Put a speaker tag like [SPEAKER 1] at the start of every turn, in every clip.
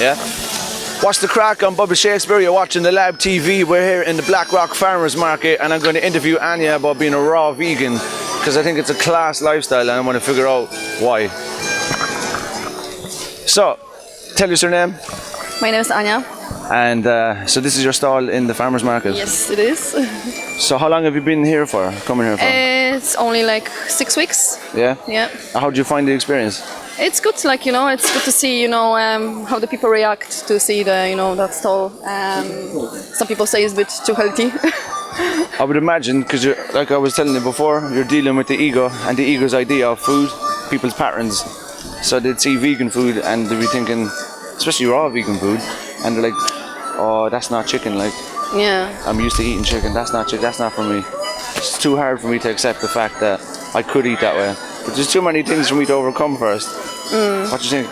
[SPEAKER 1] Yeah? What's the crack? I'm Bubba Shakespeare, you're watching the Labtv. We're here in the Black Rock Farmers Market and I'm going to interview Ania about being a raw vegan because I think it's a class lifestyle and I want to figure out why. So, tell us your name.
[SPEAKER 2] My name is Ania.
[SPEAKER 1] And so this is your stall in the Farmers Market?
[SPEAKER 2] Yes, it is.
[SPEAKER 1] So how long have you been here for, coming here for?
[SPEAKER 2] It's only like 6 weeks.
[SPEAKER 1] Yeah?
[SPEAKER 2] Yeah.
[SPEAKER 1] How do you find the experience?
[SPEAKER 2] It's good, like, it's good to see, how the people react to see the, that stall. Some people say it's a bit too healthy.
[SPEAKER 1] I would imagine, because like I was telling you before, you're dealing with the ego and the ego's idea of food, people's patterns. So they'd see vegan food and they'd be thinking, especially raw vegan food, and they're like, oh, that's not chicken, like,
[SPEAKER 2] Yeah.
[SPEAKER 1] I'm used to eating chicken, that's not chicken, that's not for me. It's too hard for me to accept the fact that I could eat that way. But there's too many things for me to overcome first. What do you think?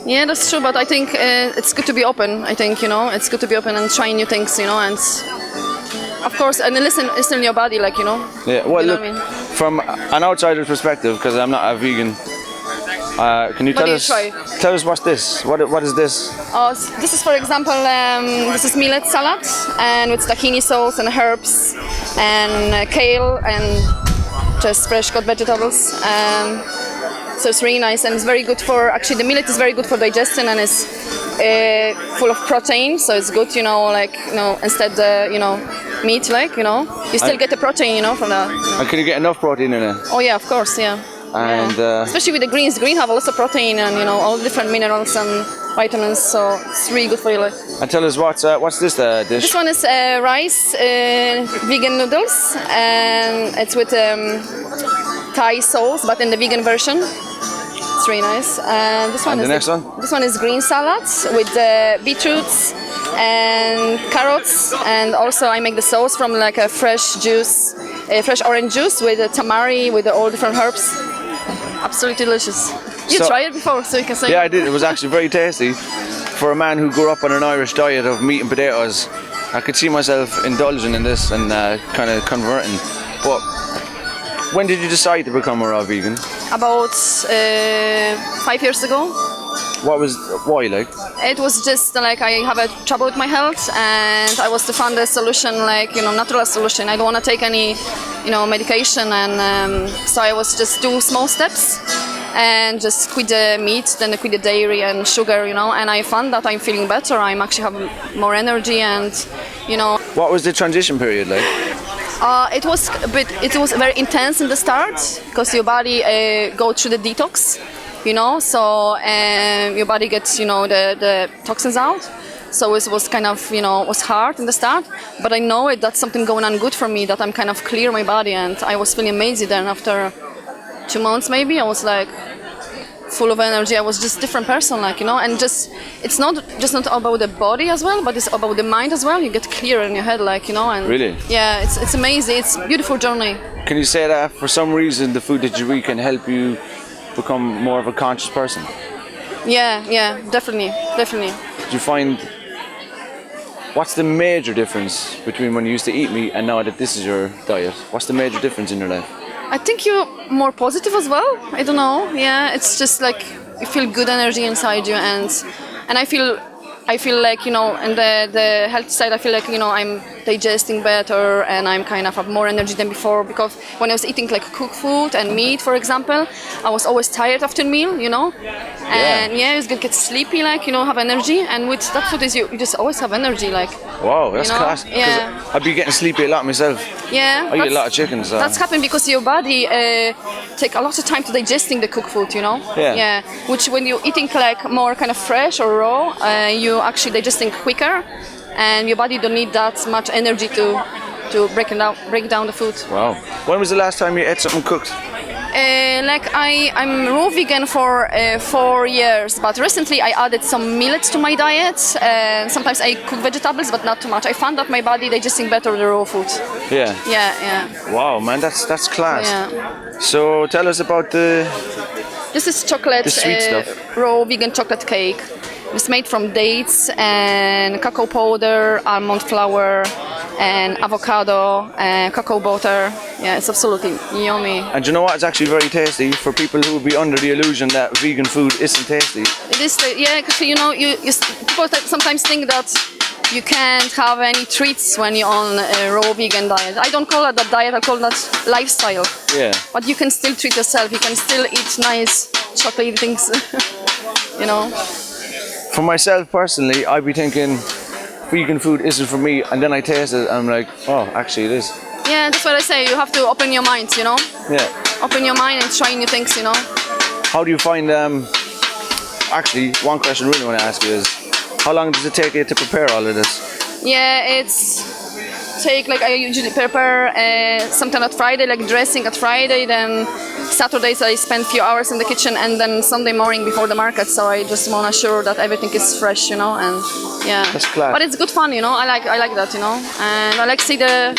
[SPEAKER 2] Yeah, that's true, but I think it's good to be open. I think, it's good to be open and try new things, and of course, and listen to your body, like,
[SPEAKER 1] Yeah, well, look,
[SPEAKER 2] what I mean?
[SPEAKER 1] from an outsider's perspective, because I'm not a vegan, can you tell us what's this? What is this?
[SPEAKER 2] This is, for example, this is millet salad, and with tahini sauce and herbs and kale and just fresh cut vegetables. So it's really nice and it's very good for, actually the millet is very good for digestion and it's full of protein, so it's good, instead meat, you still get the protein, from that.
[SPEAKER 1] And can you get enough protein in it?
[SPEAKER 2] Oh yeah, of course, yeah.
[SPEAKER 1] And
[SPEAKER 2] especially with the greens. Green have a lot of protein and all different minerals and vitamins, so it's really good for you.
[SPEAKER 1] And tell us what's this dish?
[SPEAKER 2] This one is rice, vegan noodles, and it's with Thai sauce, but in the vegan version. It's really nice. And this one
[SPEAKER 1] and
[SPEAKER 2] is
[SPEAKER 1] the next one?
[SPEAKER 2] This one is green salad with beetroots and carrots, and also I make the sauce from like a fresh juice, fresh orange juice with tamari, with all different herbs. Absolutely delicious. You tried it before, so you can say.
[SPEAKER 1] Yeah, I did. It was actually very tasty. For a man who grew up on an Irish diet of meat and potatoes, I could see myself indulging in this and kind of converting. But when did you decide to become a raw vegan?
[SPEAKER 2] About 5 years ago.
[SPEAKER 1] Why, like?
[SPEAKER 2] It was just like I have a trouble with my health, and I was to find a solution, like natural solution. I don't want to take any, medication, and so I was just do small steps, and just quit the meat, then quit the dairy and sugar, and I found that I'm feeling better. I'm actually having more energy, and
[SPEAKER 1] What was the transition period like?
[SPEAKER 2] It was very intense in the start because your body go through the detox. So your body gets, the toxins out. So it was kind of, was hard in the start, but I know that's something going on good for me, that I'm kind of clear my body, and I was feeling amazing. Then after 2 months, maybe, I was like full of energy. I was just a different person, and it's not about the body as well, but it's about the mind as well. You get clear in your head, and
[SPEAKER 1] Really?
[SPEAKER 2] Yeah, it's amazing. It's a beautiful journey.
[SPEAKER 1] Can you say that for some reason the food that you eat can help you become more of a conscious person?
[SPEAKER 2] Yeah, definitely.
[SPEAKER 1] Do you find, what's the major difference between when you used to eat meat and now that this is your diet? What's the major difference in your life?
[SPEAKER 2] I think you're more positive as well. I don't know. Yeah, it's just like you feel good energy inside you, and I feel like, in the health side, I feel like, I'm digesting better and I'm kind of have more energy than before, because when I was eating like cooked food and meat, for example, I was always tired after meal, and I was gonna get sleepy, have energy, and with that food is you just always have energy,
[SPEAKER 1] Wow, that's class.
[SPEAKER 2] Yeah.
[SPEAKER 1] I'd be getting sleepy a lot myself.
[SPEAKER 2] Yeah.
[SPEAKER 1] I eat a lot of chicken, so.
[SPEAKER 2] That's happened because your body take a lot of time to digesting the cooked food,
[SPEAKER 1] Yeah.
[SPEAKER 2] Which when you're eating like more kind of fresh or raw, you actually digesting quicker, and your body don't need that much energy to break down the food.
[SPEAKER 1] Wow. When was the last time you ate something cooked?
[SPEAKER 2] I'm raw vegan for 4 years, but recently I added some millet to my diet. Sometimes I cook vegetables, but not too much. I found that my body digesting better the raw food.
[SPEAKER 1] Yeah.
[SPEAKER 2] Yeah.
[SPEAKER 1] Wow, man, that's class.
[SPEAKER 2] Yeah.
[SPEAKER 1] So tell us about
[SPEAKER 2] This is chocolate,
[SPEAKER 1] the sweet stuff.
[SPEAKER 2] raw vegan chocolate cake. It's made from dates and cacao powder, almond flour, and avocado and cacao butter. Yeah, it's absolutely yummy.
[SPEAKER 1] And you know what? It's actually very tasty for people who would be under the illusion that vegan food isn't tasty.
[SPEAKER 2] It is, yeah, because people sometimes think that you can't have any treats when you're on a raw vegan diet. I don't call it that diet, I call that lifestyle.
[SPEAKER 1] Yeah.
[SPEAKER 2] But you can still treat yourself, you can still eat nice chocolate things, you know.
[SPEAKER 1] For myself personally, I'd be thinking vegan food isn't for me, and then I taste it and I'm like, oh, actually it is.
[SPEAKER 2] Yeah, that's what I say, you have to open your mind, you know.
[SPEAKER 1] Yeah.
[SPEAKER 2] Open your mind and try new things, you know.
[SPEAKER 1] How do you find, actually, one question I really want to ask you is, how long does it take you to prepare all of this?
[SPEAKER 2] Yeah, I usually prepare something at Friday, like dressing at Friday, then Saturdays I spend a few hours in the kitchen, and then Sunday morning before the market, so I just want to assure that everything is fresh, you know, and yeah.
[SPEAKER 1] That's class.
[SPEAKER 2] But it's good fun, you know, I like that, you know, and I like to see the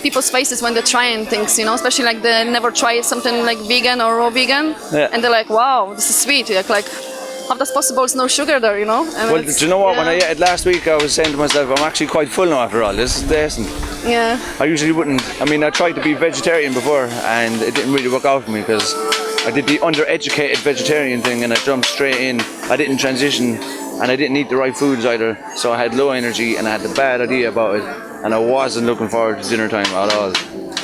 [SPEAKER 2] people's faces when they're trying things, you know, especially like they never tried something like vegan or raw vegan,
[SPEAKER 1] yeah.
[SPEAKER 2] And they're like, wow, this is sweet, like how that's possible? It's no sugar there, you know. And
[SPEAKER 1] well, do you know what? Yeah. When I ate it last week, I was saying to myself, I'm actually quite full now after all. This is decent.
[SPEAKER 2] Yeah.
[SPEAKER 1] I usually wouldn't. I mean, I tried to be vegetarian before, and it didn't really work out for me because I did the undereducated vegetarian thing, and I jumped straight in. I didn't transition, and I didn't eat the right foods either. So I had low energy, and I had the bad idea about it, and I wasn't looking forward to dinner time at all.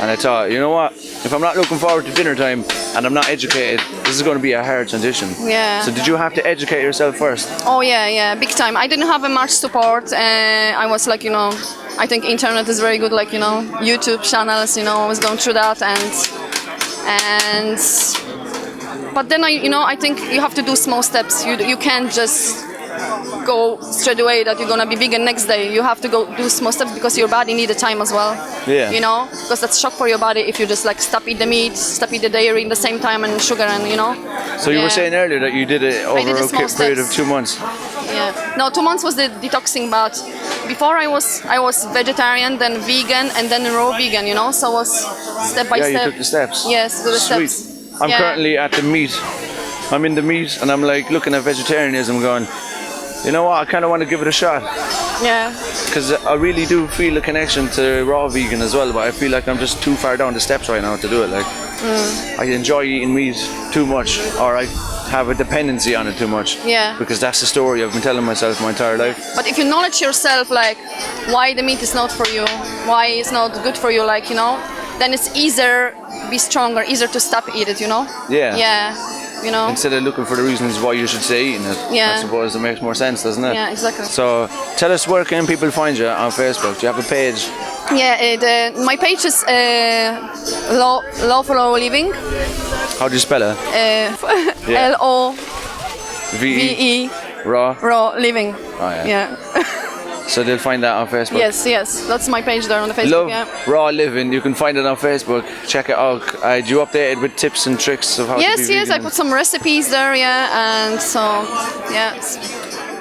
[SPEAKER 1] And I thought, you know what? If I'm not looking forward to dinner time and I'm not educated, this is going to be a hard transition.
[SPEAKER 2] Yeah.
[SPEAKER 1] So did you have to educate yourself first?
[SPEAKER 2] Oh yeah, big time. I didn't have much support. I was like, you know, I think internet is very good, like, you know, YouTube channels, you know, I was going through that but then I think you have to do small steps. You can't just go straight away that you're gonna be vegan next day. You have to go do small steps because your body needs the time as well.
[SPEAKER 1] Yeah.
[SPEAKER 2] You know, because that's shock for your body if you just like stop eat the meat, stop eat the dairy in the same time and sugar and you know.
[SPEAKER 1] So you were saying earlier that you did it over a period of 2 months.
[SPEAKER 2] Yeah. No, 2 months was the detoxing, but before I was vegetarian, then vegan, and then raw vegan. You know, so I was step by step.
[SPEAKER 1] Yeah, you took the steps.
[SPEAKER 2] Yes, do the
[SPEAKER 1] Sweet.
[SPEAKER 2] steps.
[SPEAKER 1] I'm currently at the meat. I'm in the meat, and I'm like looking at vegetarianism, going, you know what? I kind of want to give it a shot.
[SPEAKER 2] Yeah.
[SPEAKER 1] Because I really do feel a connection to raw vegan as well, but I feel like I'm just too far down the steps right now to do it. Like, I enjoy eating meat too much, or I have a dependency on it too much.
[SPEAKER 2] Yeah.
[SPEAKER 1] Because that's the story I've been telling myself my entire life.
[SPEAKER 2] But if you knowledge yourself, like, why the meat is not for you, why it's not good for you, like, you know, then it's easier be stronger, easier to stop eat it, you know?
[SPEAKER 1] Yeah.
[SPEAKER 2] Yeah. You know?
[SPEAKER 1] Instead of looking for the reasons why you should stay eating it.
[SPEAKER 2] Yeah.
[SPEAKER 1] I suppose it makes more sense, doesn't it?
[SPEAKER 2] Yeah, exactly.
[SPEAKER 1] So tell us, where can people find you on Facebook? Do you have a page?
[SPEAKER 2] Yeah, my page is Lawful Living.
[SPEAKER 1] How do you spell it?
[SPEAKER 2] L-O-V-E. Raw Living.
[SPEAKER 1] Oh, yeah.
[SPEAKER 2] Yeah.
[SPEAKER 1] So they'll find that on Facebook?
[SPEAKER 2] Yes. That's my page there on the Facebook.
[SPEAKER 1] Love Raw Living. You can find it on Facebook. Check it out. Do you update it with tips and tricks of how to be vegan?
[SPEAKER 2] Yes. I put some recipes there, and so, yeah.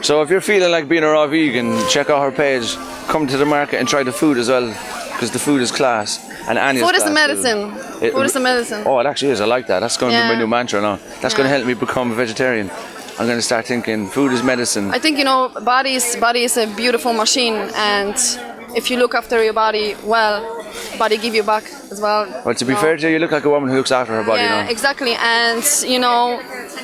[SPEAKER 1] So if you're feeling like being a raw vegan, check out her page. Come to the market and try the food as well, because the food is class. And Ania's
[SPEAKER 2] food is a
[SPEAKER 1] class
[SPEAKER 2] medicine. Food is a medicine.
[SPEAKER 1] Oh, it actually is. I like that. That's going to be my new mantra now. That's going to help me become a vegetarian. I'm going to start thinking food is medicine.
[SPEAKER 2] I think, you know, body is a beautiful machine, and if you look after your body well, body give you back as well.
[SPEAKER 1] Well, to be fair to you, you look like a woman who looks after her body now.
[SPEAKER 2] Yeah, exactly. And, you know,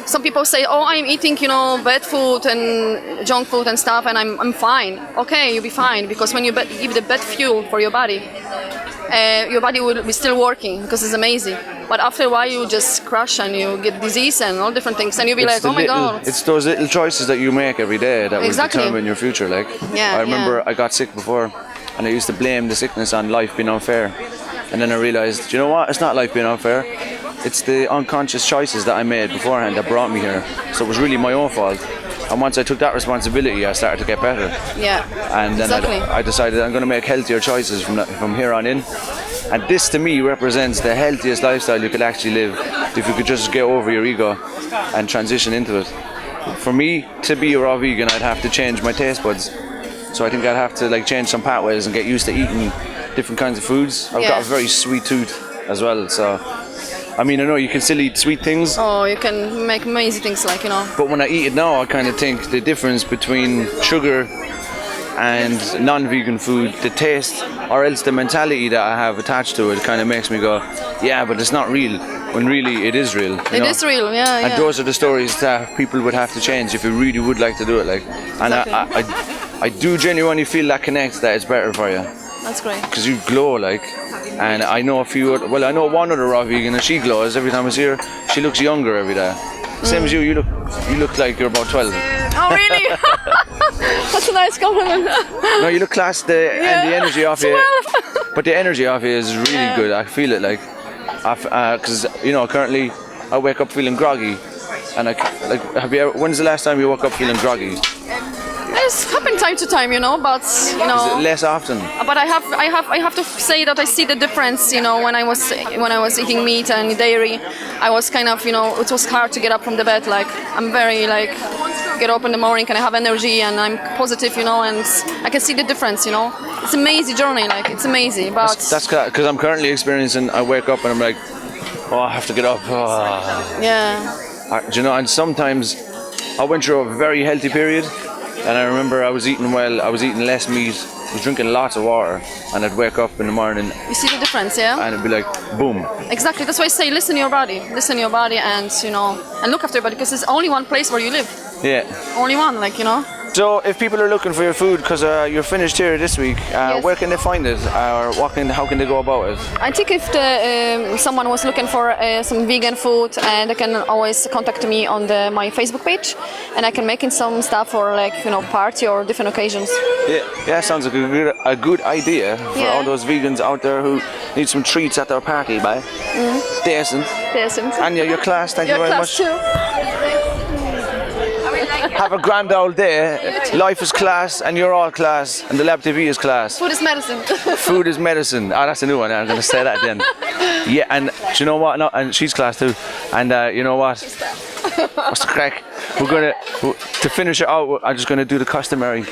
[SPEAKER 2] some people say, oh, I'm eating, you know, bad food and junk food and stuff, and I'm fine. Okay, you'll be fine, because when you give the bad fuel for your body will be still working, because it's amazing. But after a while, you just crash and you get disease and all different things, and you'll be like, oh my God.
[SPEAKER 1] It's those little choices that you make every day that will determine your future. Like, I remember I got sick before, and I used to blame the sickness on life being unfair. And then I realised, you know what? It's not life being unfair. It's the unconscious choices that I made beforehand that brought me here. So it was really my own fault. And once I took that responsibility, I started to get better.
[SPEAKER 2] Yeah.
[SPEAKER 1] And then I decided I'm going to make healthier choices from here on in. And this to me represents the healthiest lifestyle you could actually live if you could just get over your ego and transition into it. For me, to be a raw vegan, I'd have to change my taste buds. So I think I'd have to like change some pathways and get used to eating different kinds of foods. I've got a very sweet tooth as well, so I mean, I know you can still eat sweet things,
[SPEAKER 2] Oh, you can make amazing things like, you know.
[SPEAKER 1] but when I eat it now, I kind of think the difference between sugar and non-vegan food, the taste, or else the mentality that I have attached to it, kind of makes me go, yeah, but it's not real. When really it is real.
[SPEAKER 2] It is real, yeah,
[SPEAKER 1] And
[SPEAKER 2] yeah.
[SPEAKER 1] those are the stories that people would have to change if you really would like to do it. Like, and I do genuinely feel that connect that it's better for you.
[SPEAKER 2] That's great.
[SPEAKER 1] Because you glow, like, and I know a few. Well, I know one other raw vegan, and she glows every time I see her. She looks younger every day. Same as you. You look like you're about 12.
[SPEAKER 2] Oh, really? That's a nice compliment.
[SPEAKER 1] No, you look class. And the energy off you.
[SPEAKER 2] 12.
[SPEAKER 1] But the energy off you is really good. I feel it, like, because you know, currently I wake up feeling groggy, and when's the last time you woke up feeling groggy?
[SPEAKER 2] It's happened time to time, you know, but you know.
[SPEAKER 1] Is it less often?
[SPEAKER 2] But I have to say that I see the difference, you know, when I was eating meat and dairy, I was kind of, you know, it was hard to get up from the bed. Like, I'm very like, get up in the morning and I have energy and I'm positive, you know, and I can see the difference, you know. It's an amazing journey, like, it's amazing. But
[SPEAKER 1] that's because I'm currently experiencing. I wake up and I'm like, oh, I have to get up. Oh.
[SPEAKER 2] yeah,
[SPEAKER 1] Do you know? And sometimes I went through a very healthy period. And I remember I was eating well, I was eating less meat, I was drinking lots of water, and I'd wake up in the morning
[SPEAKER 2] you see the difference, yeah?
[SPEAKER 1] and it'd be like, boom.
[SPEAKER 2] Exactly, that's why I say listen to your body and, you know, and look after your body, because there's only one place where you live.
[SPEAKER 1] Yeah.
[SPEAKER 2] Only one, like, you know.
[SPEAKER 1] So if people are looking for your food, because you're finished here this week,
[SPEAKER 2] Yes.
[SPEAKER 1] where can they find it, or how can they go about it?
[SPEAKER 2] I think if someone was looking for some vegan food, they can always contact me on my Facebook page, and I can make in some stuff for, like, you know, party or different occasions.
[SPEAKER 1] Yeah, sounds like a good idea for
[SPEAKER 2] Yeah.
[SPEAKER 1] all those vegans out there who need some treats at their party, bye. Decent. Ania, your class, thank you
[SPEAKER 2] Your
[SPEAKER 1] very
[SPEAKER 2] class
[SPEAKER 1] much.
[SPEAKER 2] too.
[SPEAKER 1] Have a grand old day. Life is class, and you're all class, and the Labtv is class.
[SPEAKER 2] Food is medicine.
[SPEAKER 1] Food is medicine. Oh, that's a new one. I'm going to say that then. Yeah, and do you know what? No, and she's class too. And you know what? What's the crack? We're going to finish it out, I'm just going to do the customary.